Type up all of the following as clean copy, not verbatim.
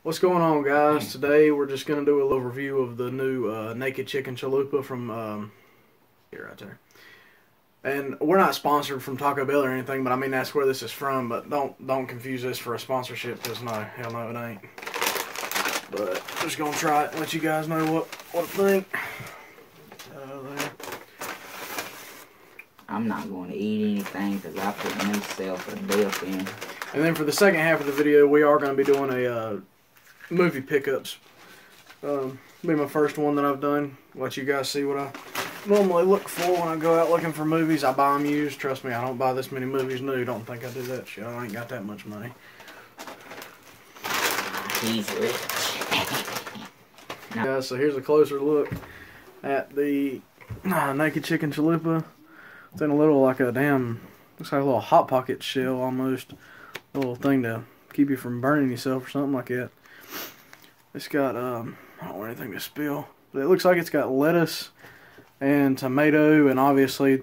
What's going on, guys? Today we're just going to do a little review of the new Naked Chicken Chalupa from here, right there. And we're not sponsored from Taco Bell or anything, but I mean that's where this is from. But don't confuse this for a sponsorship, because no, hell no, it ain't. But just gonna try it and let you guys know what I think. There. I'm not going to eat anything because I put myself a death in. And then for the second half of the video, we are going to be doing a movie pickups. Be my first one that I've done. Let you guys see what I normally look for when I go out looking for movies. I buy them used. Trust me, I don't buy this many movies new. Don't think I do that shit. I ain't got that much money. He's rich. No. Yeah, so here's a closer look at the Naked Chicken Chalupa. It's in a little, like a damn, looks like a little Hot Pocket shell almost. A little thing to keep you from burning yourself or something like that. It's got, I don't want anything to spill. But it looks like it's got lettuce and tomato, and obviously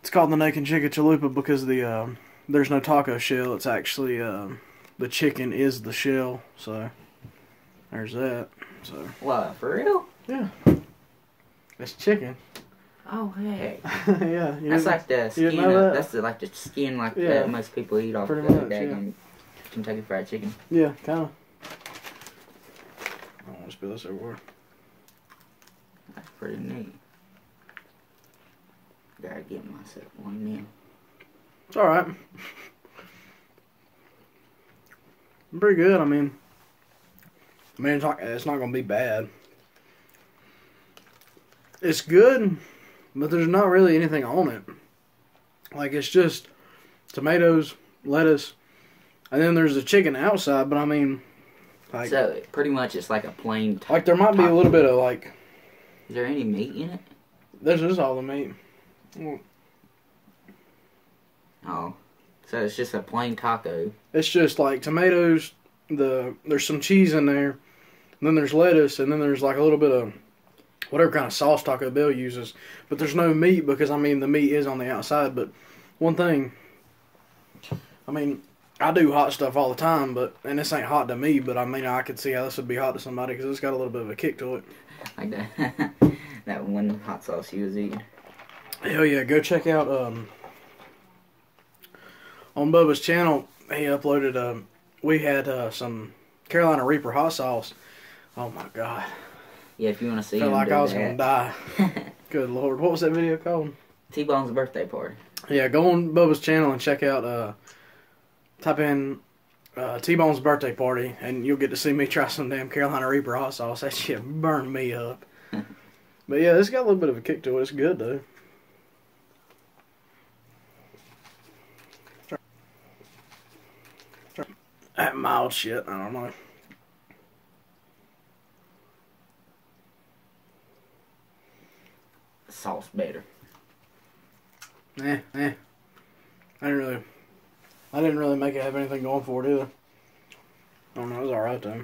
it's called the Naked Chicken Chalupa because the there's no taco shell. It's actually, the chicken is the shell. So, there's that. So. What, for real? Yeah. It's chicken. Oh, hey. Yeah. That's like the skin. That's like the skin, like that most people eat off the daggum Kentucky Fried Chicken. Yeah, kind of. I don't want to spill this everywhere. That's pretty neat. Gotta get myself one meal. It's alright. Pretty good, I mean, it's not going to be bad. It's good, but there's not really anything on it. Like, it's just tomatoes, lettuce, and then there's the chicken outside, but I mean, like... So, pretty much it's like a plain... Like, there might be a little bit of, like... Is there any meat in it? This is all the meat. Oh. So, it's just a plain taco. It's just, like, tomatoes, there's some cheese in there, and then there's lettuce, and then there's, like, a little bit of... whatever kind of sauce Taco Bell uses. But there's no meat because, I mean, the meat is on the outside. But one thing, I mean, I do hot stuff all the time, and this ain't hot to me, but I mean, I could see how this would be hot to somebody because it's got a little bit of a kick to it. Like that, that one hot sauce you was eating. Hell yeah, go check out, on Bubba's channel, he uploaded, we had some Carolina Reaper hot sauce. Oh my God. Yeah, if you want to see I felt like I was going to die. Good Lord. What was that video called? T-Bone's birthday party. Yeah, go on Bubba's channel and check out, type in T-Bone's birthday party, and you'll get to see me try some damn Carolina Reaper hot sauce. That shit burned me up. But yeah, it's got a little bit of a kick to it. It's good, though. That mild shit, I don't know. Sauce better. I didn't really make it have anything going for it either. I don't know, it was alright though.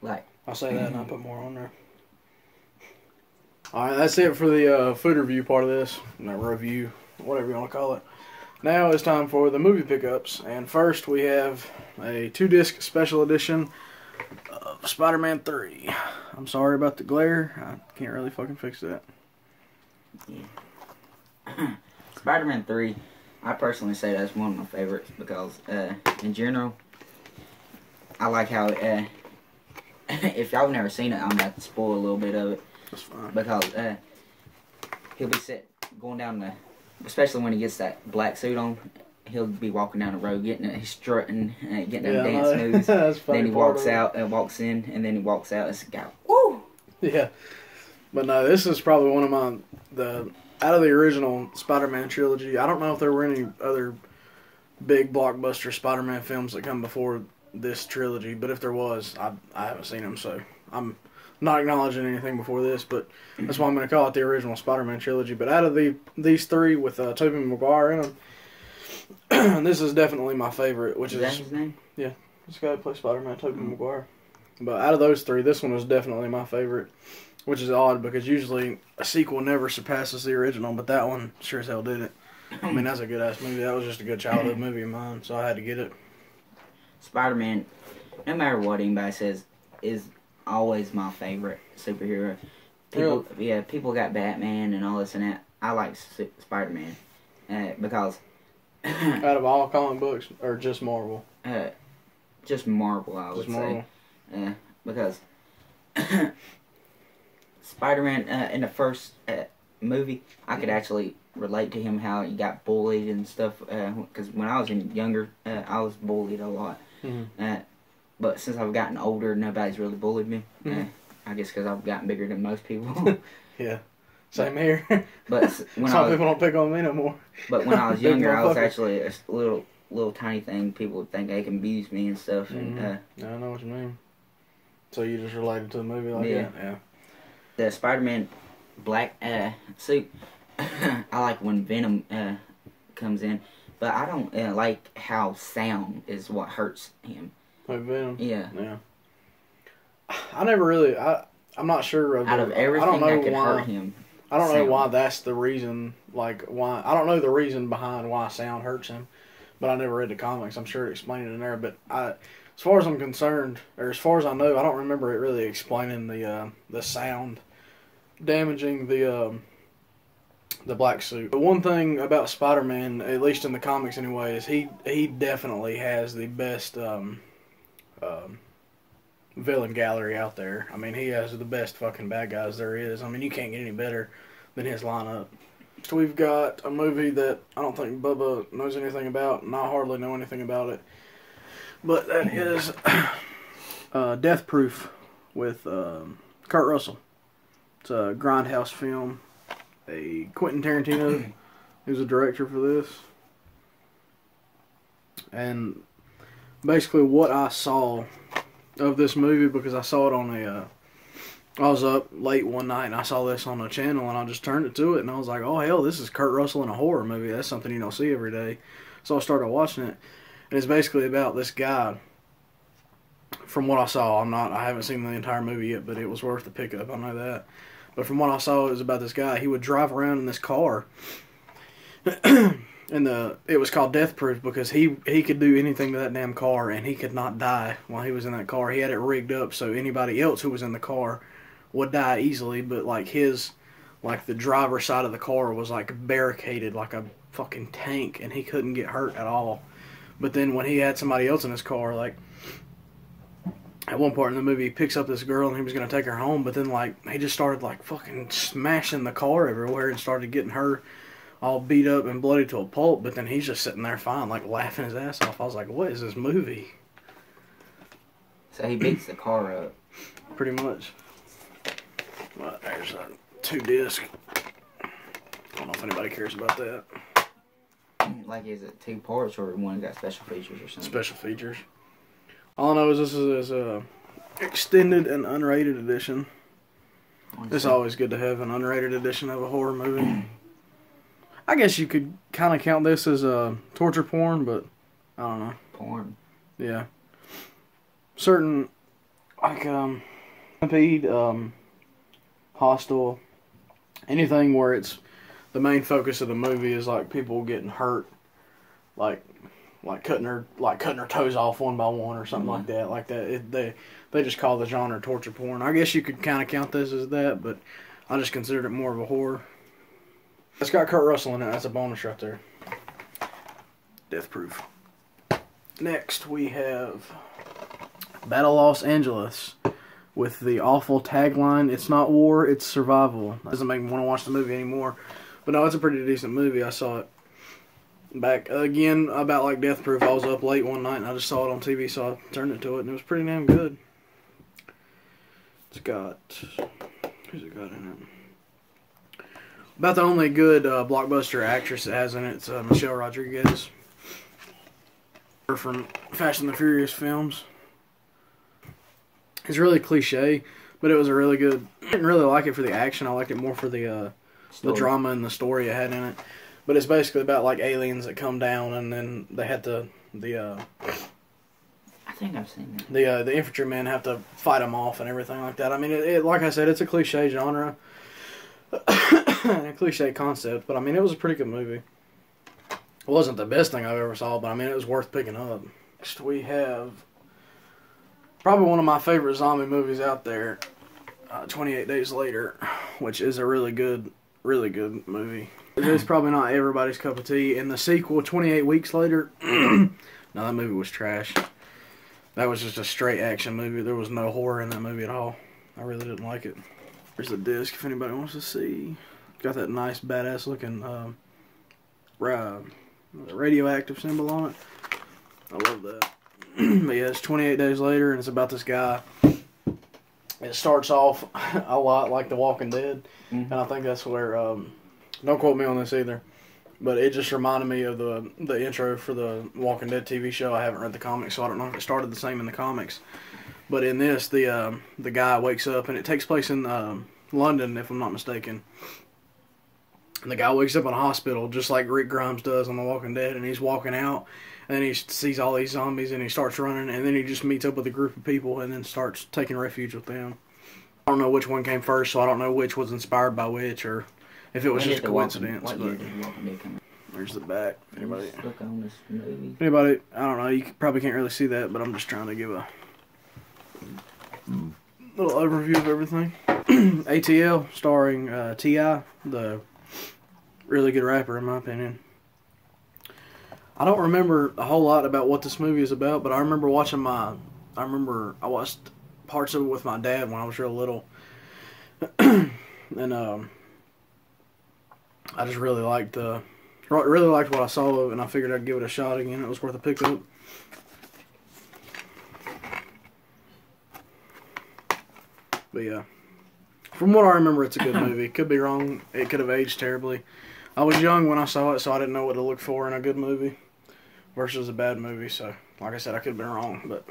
Like, I'll say that and I'll put more on there. Alright, that's it for the food review part of this. Review, whatever you want to call it. Now it's time for the movie pickups. And first we have a 2-disc special edition of Spider-Man 3. I'm sorry about the glare. I can't really fucking fix that. Yeah. Spider-Man 3, I personally say that's one of my favorites because, in general, I like how, if y'all have never seen it, I'm about to spoil a little bit of it. That's fine. Because, he'll be going down the, especially when he gets that black suit on, he'll be walking down the road, he's strutting, getting them dance moves. That's funny. Then he walks out, walks in, and then he walks out, it's a guy, woo! Yeah. But no, this is probably one of out of the original Spider-Man trilogy, I don't know if there were any other big blockbuster Spider-Man films that come before this trilogy, but if there was, I haven't seen them, so I'm not acknowledging anything before this, but that's why I'm going to call it the original Spider-Man trilogy. But out of these three with Tobey Maguire in them, this is definitely my favorite, which is... that his name? Yeah, this guy that plays Spider-Man, Tobey Maguire. But out of those three, this one was definitely my favorite. Which is odd because usually a sequel never surpasses the original, but that one sure as hell did it. I mean, that's a good ass movie. That was just a good childhood movie of mine, so I had to get it. Spider-Man, no matter what anybody says, is always my favorite superhero. People, yeah, people got Batman and all this and that. I like Spider-Man because out of all comic books or just Marvel? Just Marvel, I would say. Because Spider-Man in the first movie, I could actually relate to him how he got bullied and stuff. Because when I was younger, I was bullied a lot. But since I've gotten older, nobody's really bullied me. I guess because I've gotten bigger than most people. Yeah, same here. But when some people don't pick on me no more. But when I was younger, I was actually a little tiny thing. People would think they can abuse me and stuff. And, I know what you mean. So you just related to the movie like that? Yeah. The Spider-Man black suit, I like when Venom comes in. But I don't like how sound is what hurts him. Like Venom? Yeah. Yeah. I never really... I'm not sure of... Out of everything that could hurt him. I don't know why that's the reason, like, why... I don't know the reason behind why sound hurts him. But I never read the comics. I'm sure it explained it in there. But as far as I'm concerned, or as far as I know, I don't remember it really explaining the sound damaging the black suit. But one thing about Spider-Man, at least in the comics anyway, is he definitely has the best villain gallery out there. I mean, he has the best fucking bad guys there is. I mean, you can't get any better than his lineup. So we've got a movie that I don't think Bubba knows anything about, and I hardly know anything about it. But that is Death Proof with Kurt Russell. It's a grindhouse film. A Quentin Tarantino who's the director for this. And basically what I saw of this movie, because I saw it on I was up late one night and I saw this on a channel and I just turned it to it and I was like, oh hell, this is Kurt Russell in a horror movie. That's something you don't see every day. So I started watching it, and it's basically about this guy. From what I saw, I haven't seen the entire movie yet, but it was worth the pickup, I know that. But from what I saw, it was about this guy. He would drive around in this car, and it was called Death Proof because he could do anything to that damn car, and he could not die while he was in that car. He had it rigged up so anybody else who was in the car would die easily, but the driver's side of the car was like barricaded like a fucking tank, and he couldn't get hurt at all. But then when he had somebody else in his car, like at one part in the movie, he picks up this girl and he was going to take her home, but then he just started fucking smashing the car everywhere and started getting her all beat up and bloody to a pulp. But then he's just sitting there fine, laughing his ass off. I was like, what is this movie? So he beats the car up. Pretty much. Well, there's a 2-disc. I don't know if anybody cares about that. Is it 2 parts or one got special features or something? Special features. All I know is this is a extended and unrated edition. It's always good to have an unrated edition of a horror movie. I guess you could kind of count this as a torture porn, but I don't know. Porn. Yeah. Certain, Stampede, Hostel, anything where it's the main focus of the movie is people getting hurt, like cutting her toes off one by one or something like that. They just call the genre torture porn. I guess you could kind of count this as that, but I just considered it more of a horror. It's got Kurt Russell in it. That's a bonus right there. Death Proof. Next we have Battle Los Angeles with the awful tagline, "It's not war, it's survival." Doesn't make me want to watch the movie anymore. But no, it's a pretty decent movie. I saw it back again about Death Proof. I was up late one night and I just saw it on TV, so I turned it to it and it was pretty damn good. It's got, who's it got in it? About the only good blockbuster actress it has in it is Michelle Rodriguez. Her from Fast and the Furious films. It's really cliche, but it was a really good. I didn't really like it for the action. I liked it more for the drama and the story it had in it. But it's basically about aliens that come down, and then they had I think I've seen that. The infantrymen have to fight them off and everything like that. I mean, it like I said, it's a cliche genre, and a cliche concept. But I mean, it was a pretty good movie. It wasn't the best thing I've ever saw, but I mean, it was worth picking up. Next we have Probably one of my favorite zombie movies out there, 28 Days Later, which is a really good movie. It's probably not everybody's cup of tea. And the sequel, 28 Weeks Later, no, that movie was trash. That was just a straight action movie. There was no horror in that movie at all. I really didn't like it. There's the disc if anybody wants to see. Got that nice badass looking radioactive symbol on it. I love that. But yeah, it's 28 Days Later, and it's about this guy. It starts off a lot like The Walking Dead, and I think that's where, don't quote me on this either, but it just reminded me of the intro for the Walking Dead TV show. I haven't read the comics, so I don't know if it started the same in the comics. But in this, the guy wakes up, and it takes place in London, if I'm not mistaken. And the guy wakes up in a hospital, just like Rick Grimes does on The Walking Dead, and he's walking out, and then he sees all these zombies, and he starts running, and then he just meets up with a group of people, and then starts taking refuge with them. I don't know which one came first, so I don't know which was inspired by which, or if it was just a coincidence. What year did The Walking Dead come out? There's the back. Anybody? Look on this movie. Anybody? I don't know. You probably can't really see that, but I'm just trying to give a little overview of everything. ATL, starring T.I., the really good rapper, in my opinion. I don't remember a whole lot about what this movie is about, but I remember I watched parts of it with my dad when I was real little. And I just really liked what I saw of it, and I figured I'd give it a shot again. It was worth a pickup. But yeah, from what I remember, it's a good movie. Could be wrong. It could have aged terribly. I was young when I saw it, so I didn't know what to look for in a good movie versus a bad movie. So, like I said, I could have been wrong. But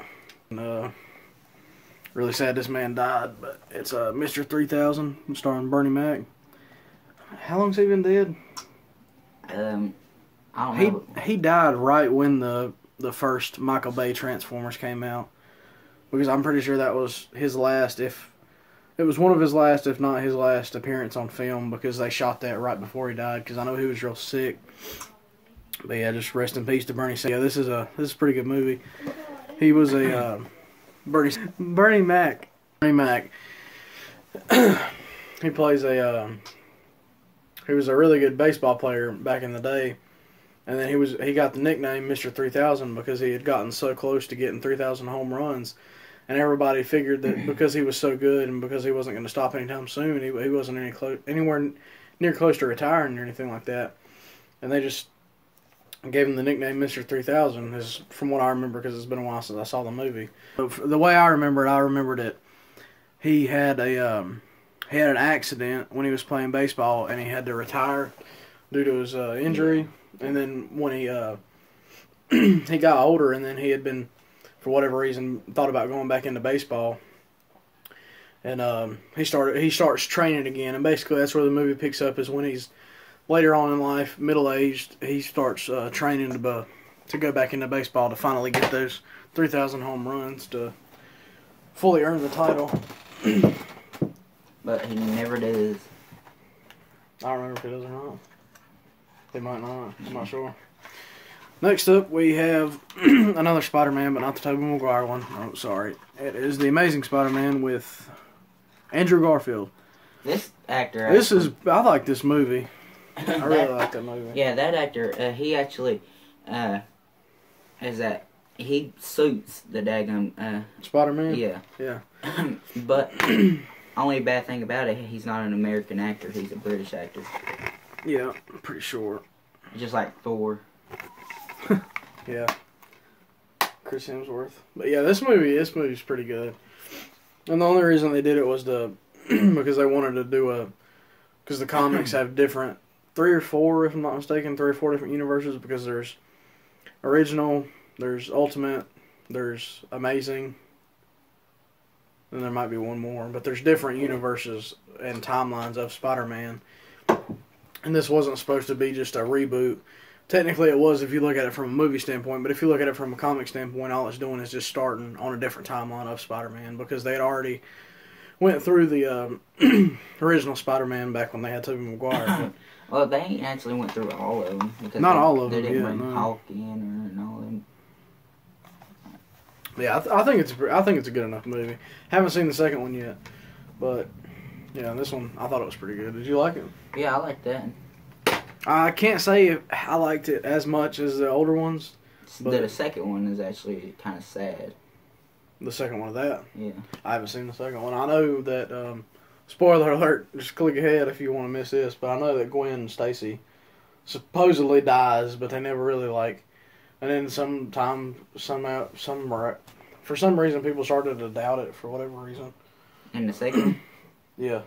really sad this man died. But it's Mr. 3000, starring Bernie Mac. How long's he been dead? I don't know. He died right when the first Michael Bay Transformers came out, because I'm pretty sure that was his last, if it was one of his last, if not his last appearance on film, because they shot that right before he died, because I know he was real sick. But yeah, just rest in peace to Bernie. So yeah, this is a pretty good movie. He was a Bernie Mac. He plays he was a really good baseball player back in the day, and then he got the nickname Mr. 3000 because he had gotten so close to getting 3,000 home runs. And everybody figured that because he was so good and because he wasn't going to stop anytime soon, he wasn't anywhere near close to retiring or anything like that. And they just gave him the nickname Mr. 3000, is from what I remember, because it's been a while since I saw the movie. So the way I remembered it, he had an accident when he was playing baseball, and he had to retire due to his injury. And then when he got older, and then he had been, for whatever reason, thought about going back into baseball, and he starts training again, and basically that's where the movie picks up, is when he's later on in life, middle-aged, he starts training to go back into baseball to finally get those 3,000 home runs to fully earn the title. But he never does. I don't remember if he does or not. He might not. I'm not sure. Next up, we have another Spider-Man, but not the Tobey Maguire one. Oh, sorry. It is The Amazing Spider-Man with Andrew Garfield. This actor... I like this movie. I really like that movie. Yeah, that actor, he actually, he suits the daggum, Spider-Man? Yeah. Yeah. But, only bad thing about it, he's not an American actor, he's a British actor. Yeah, I'm pretty sure. Just like Thor. Yeah. Chris Hemsworth. But yeah, this movie's pretty good. And the only reason they did it was because they wanted to do because the comics have different, 3 or 4, if I'm not mistaken, 3 or 4 different universes, because there's original, there's Ultimate, there's Amazing, and there might be one more, but there's different universes and timelines of Spider-Man. And this wasn't supposed to be just a reboot. Technically it was if you look at it from a movie standpoint, but if you look at it from a comic standpoint, all it's doing is just starting on a different timeline of Spider-Man, because they had already went through the original Spider-Man back when they had Tobey Maguire. Well, they ain't actually went through all of them. Because all of them, they didn't yeah, bring no. Hulk in and all of them. Yeah, I think it's a good enough movie. Haven't seen the second one yet, but yeah, this one I thought it was pretty good. Did you like it? Yeah, I like that. I can't say I liked it as much as the older ones. But the second one is actually kind of sad. The second one of that? Yeah. I haven't seen the second one. I know that, spoiler alert, just click ahead if you want to miss this, but I know that Gwen Stacy supposedly dies, but they never really, like, and then for some reason people started to doubt it for whatever reason. In the second one? Yeah.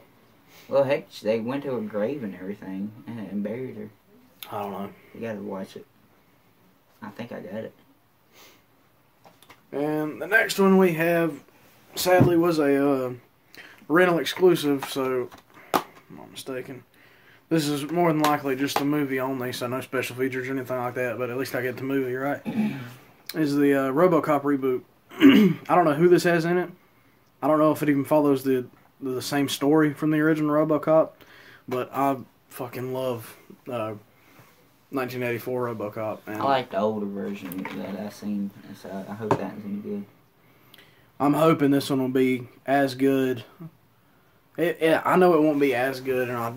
Well, heck, they went to her grave and everything and buried her. I don't know. You gotta watch it. I think I got it. And the next one we have, sadly, was a rental exclusive, so I'm not mistaken. This is more than likely just the movie only, so no special features or anything like that, but at least I get the movie, right? Is the Robocop Reboot. I don't know who this has in it. I don't know if it even follows the same story from the original Robocop, but I fucking love 1984 Robocop. And I like the older version that I seen, so I hope that was any good. I'm hoping this one will be as good. I know it won't be as good, and I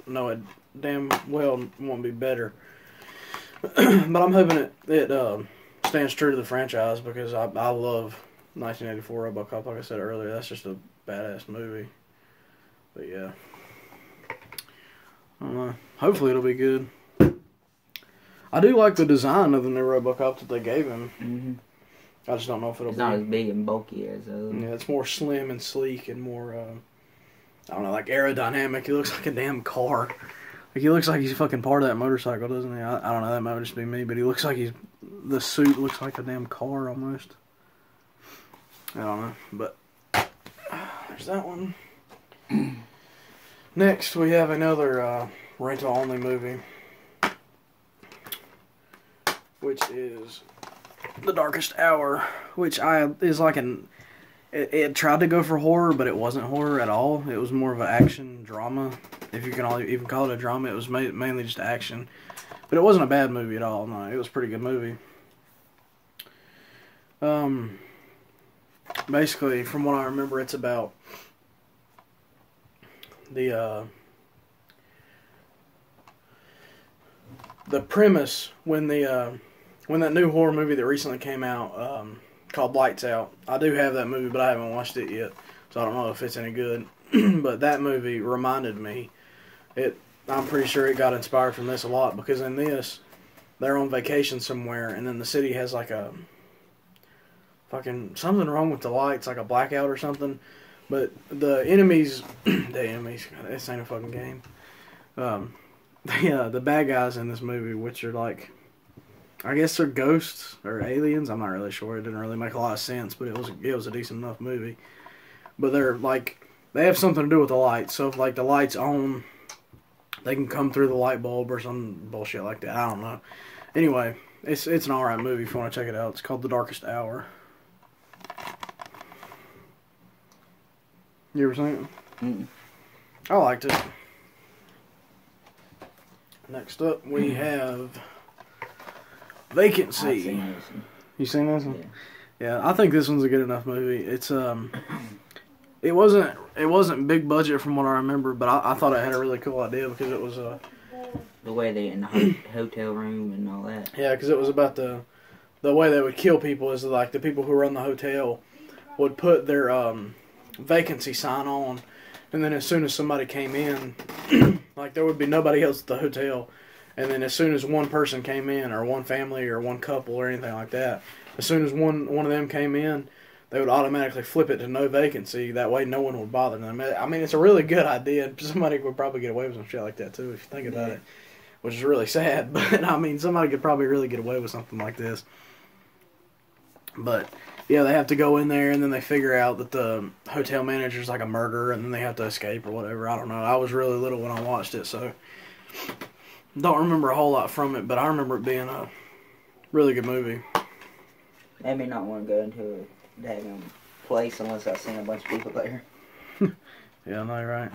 know it damn well won't be better. But I'm hoping it stands true to the franchise because I love 1984 Robocop. Like I said earlier, that's just a badass movie. But yeah, I don't know. Hopefully it'll be good. I do like the design of the new Robocop that they gave him. Mm-hmm. I just don't know if it'll It's be. not as big and bulky as Yeah, it's more slim and sleek and more, I don't know, like aerodynamic. He looks like a damn car. Like, he looks like he's fucking part of that motorcycle, doesn't he? I don't know, that might just be me, but he looks like the suit looks like a damn car almost. I don't know, but there's that one. Next, we have another rental-only movie, which is The Darkest Hour, which is like it tried to go for horror, but it wasn't horror at all. It was more of an action drama, if you can even call it a drama. It was mainly just action, but it wasn't a bad movie at all. No, it was a pretty good movie. Basically, from what I remember, it's about the premise when that new horror movie that recently came out called Lights Out. I do have that movie, but I haven't watched it yet, so I don't know if it's any good. But that movie reminded me. I'm pretty sure it got inspired from this a lot, because in this, they're on vacation somewhere, and then the city has like a fucking something wrong with the lights, like a blackout or something. But the enemies, God, this ain't a fucking game. The bad guys in this movie, which are like, I guess they're ghosts or aliens. I'm not really sure. It didn't really make a lot of sense, but it was a decent enough movie. But they're like, they have something to do with the lights. So if like the light's on, they can come through the light bulb or some bullshit like that. I don't know. Anyway, it's an alright movie if you want to check it out. It's called The Darkest Hour. You ever seen it? Mm-mm. I liked it. Next up, we have Vacancy. You seen this one? Yeah. Yeah, I think this one's a good enough movie. It's it wasn't big budget from what I remember, but I thought it had a really cool idea because it was the way they in the hotel room and all that. Yeah, because it was about the way they would kill people is like the people who run the hotel would put their vacancy sign on, and then as soon as somebody came in, like there would be nobody else at the hotel, and then as soon as one person came in, or one family or one couple or anything like that, as soon as one of them came in, they would automatically flip it to no vacancy. That way no one would bother them. I mean, it's a really good idea. Somebody would probably get away with some shit like that too if you think about it, which is really sad, but I mean, somebody could probably really get away with something like this. But yeah, they have to go in there, and then they figure out that the hotel manager's like a murderer, and then they have to escape or whatever. I don't know. I was really little when I watched it, so don't remember a whole lot from it, but I remember it being a really good movie. Made me not want to go into a daggone place unless I seen a bunch of people there. Yeah, I know, right.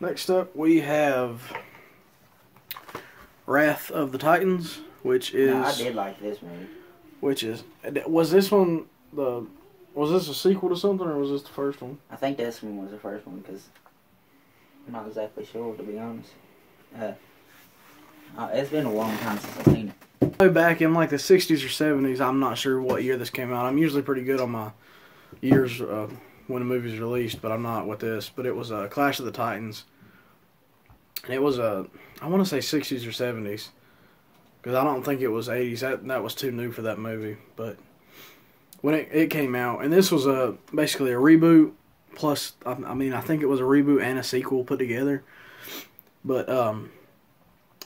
Next up, we have Wrath of the Titans, which is... No, I did like this movie. Which is... Was this one the... Was this a sequel to something, or was this the first one? I think this one was the first one, because I'm not exactly sure, to be honest. It's been a long time since I've seen it. Back in like the 60s or 70s, I'm not sure what year this came out. I'm usually pretty good on my years when a movie's released, but I'm not with this. But it was Clash of the Titans. And it was I want to say 60s or 70s. Because I don't think it was 80s. That was too new for that movie. But when it came out, and this was basically a reboot, plus, I mean, I think it was a reboot and a sequel put together. But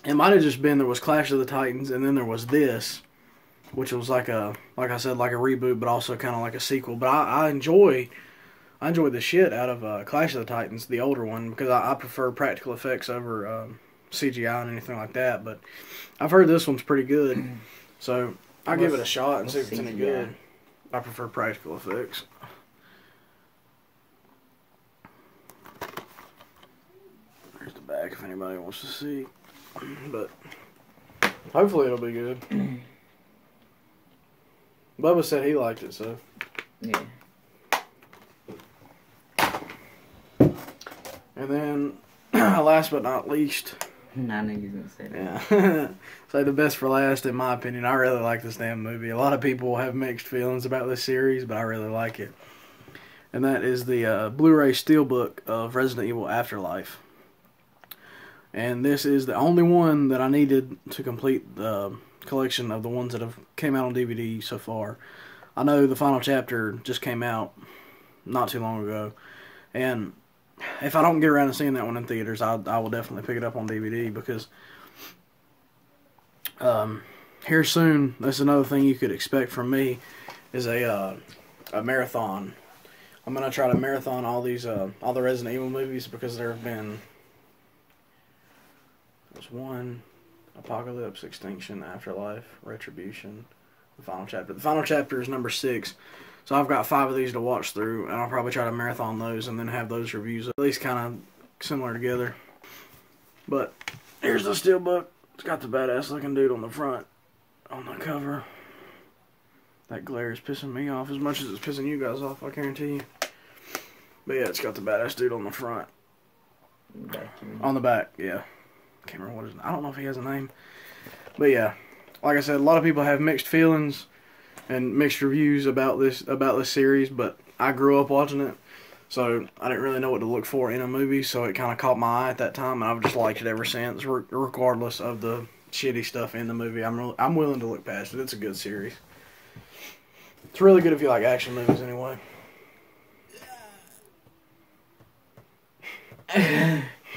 it might have just been there was Clash of the Titans, and then there was this, which was like I said, like a reboot, but also kind of like a sequel. But I enjoy the shit out of Clash of the Titans, the older one, because I prefer practical effects over CGI and anything like that. But I've heard this one's pretty good, so I'll give it a shot and see if it's any good. I prefer practical effects. There's the back if anybody wants to see. But hopefully it'll be good. Bubba said he liked it, so. Yeah. And then, last but not least. I knew you was going to say that. Yeah. Say the best for last, in my opinion. I really like this damn movie. A lot of people have mixed feelings about this series, but I really like it. And that is the Blu-ray Steelbook of Resident Evil Afterlife. And this is the only one that I needed to complete the collection of the ones that have came out on DVD so far. I know the final chapter just came out not too long ago. And if I don't get around to seeing that one in theaters, I will definitely pick it up on DVD, because here soon, that's another thing you could expect from me, is a marathon. I'm going to try to marathon all the Resident Evil movies, because there have been... There's 1, Apocalypse, Extinction, Afterlife, Retribution, the final chapter. The final chapter is number 6. So I've got 5 of these to watch through, and I'll probably try to marathon those and then have those reviews at least kind of similar together. But here's the Steelbook. It's got the badass looking dude on the front, on the cover. That glare is pissing me off as much as it's pissing you guys off, I guarantee you. But yeah, it's got the badass dude on the front. On the back, yeah. Can't remember what his name. I don't know if he has a name. But yeah, like I said, a lot of people have mixed feelings and mixed reviews about this series, but I grew up watching it, so I didn't really know what to look for in a movie, so it kind of caught my eye at that time, and I've just liked it ever since, regardless of the shitty stuff in the movie. I'm willing to look past it. It's a good series. It's really good if you like action movies anyway.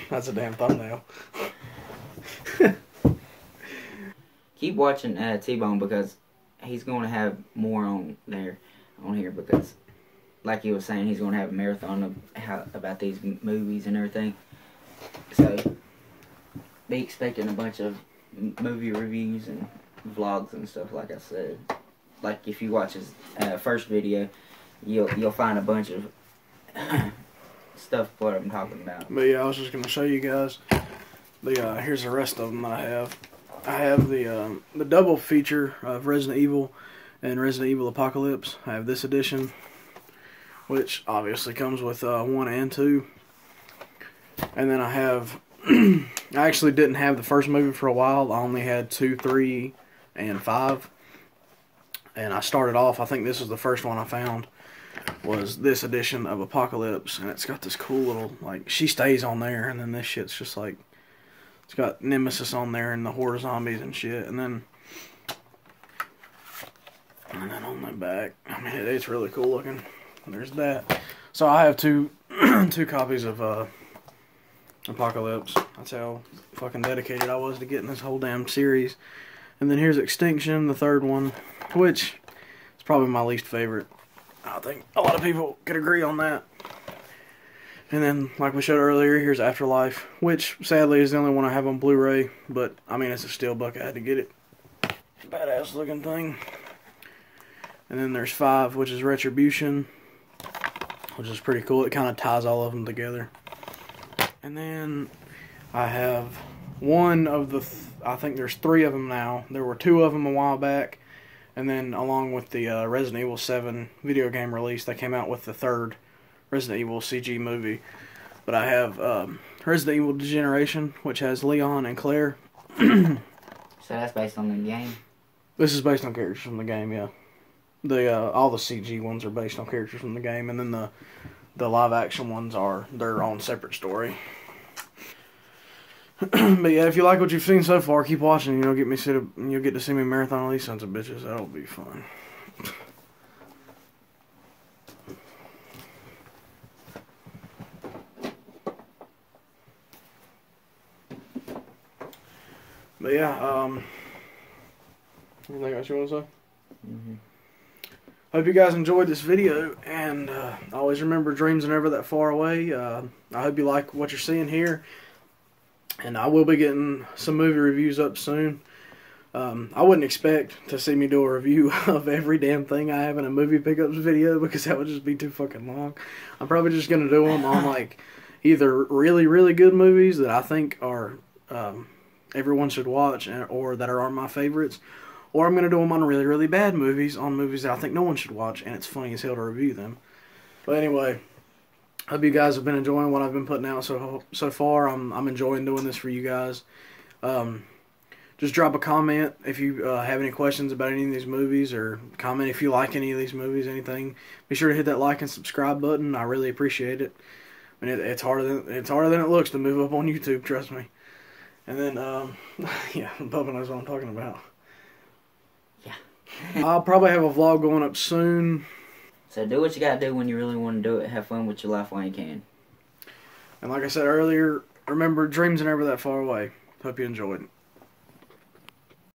That's a damn thumbnail. Keep watching T-Bone, because he's going to have more on here, because like he was saying, he's going to have a marathon about these movies and everything. So be expecting a bunch of movie reviews and vlogs and stuff, like I said. Like if you watch his first video, you'll find a bunch of stuff what I'm talking about. But yeah, I was just going to show you guys. Here's the rest of them that I have. I have the double feature of Resident Evil and Resident Evil Apocalypse. I have this edition, which obviously comes with 1 and 2. And then I have... I actually didn't have the first movie for a while. I only had 2, 3, and 5. And I started off, I think this was the first one I found, was this edition of Apocalypse. And it's got this cool little, like, she stays on there, and then this shit's just like... It's got Nemesis on there and the horror zombies and shit. And then on the back, I mean, it's really cool looking. There's that. So I have two copies of Apocalypse. That's how fucking dedicated I was to getting this whole damn series. And then here's Extinction, the third one, which is probably my least favorite. I think a lot of people could agree on that. And then, like we showed earlier, here's Afterlife, which sadly is the only one I have on Blu-ray. But, I mean, it's a Steelbook. I had to get it. Badass looking thing. And then there's 5, which is Retribution, which is pretty cool. It kind of ties all of them together. And then I have one of the, I think there's 3 of them now. There were 2 of them a while back, and then along with the Resident Evil 7 video game release, they came out with the 3rd Resident Evil CG movie. But I have Resident Evil Degeneration, which has Leon and Claire. So that's based on the game? This is based on characters from the game, yeah. All the CG ones are based on characters from the game, and then the live action ones are their own separate story. But yeah, if you like what you've seen so far, keep watching. You'll get to see me marathon all these sons of bitches. That'll be fun. But yeah, anything else you want to say? Mm-hmm. Hope you guys enjoyed this video, and always remember, dreams are never that far away. I hope you like what you're seeing here, and I will be getting some movie reviews up soon. I wouldn't expect to see me do a review of every damn thing I have in a movie pickups video, because that would just be too fucking long. I'm probably just going to do them on like either really, really good movies that I think are everyone should watch, or that are my favorites, or I'm going to do them on really, really bad movies, on movies that I think no one should watch, and it's funny as hell to review them. But anyway, hope you guys have been enjoying what I've been putting out so far. I'm enjoying doing this for you guys. Just drop a comment if you have any questions about any of these movies, or comment if you like any of these movies, anything. Be sure to hit that like and subscribe button. I really appreciate it. I mean, it's harder than it looks to move up on YouTube, trust me. And then, yeah, Bubba knows what I'm talking about. Yeah. I'll probably have a vlog going up soon. So do what you gotta do when you really want to do it. Have fun with your life while you can. And like I said earlier, remember, dreams are never that far away. Hope you enjoyed it.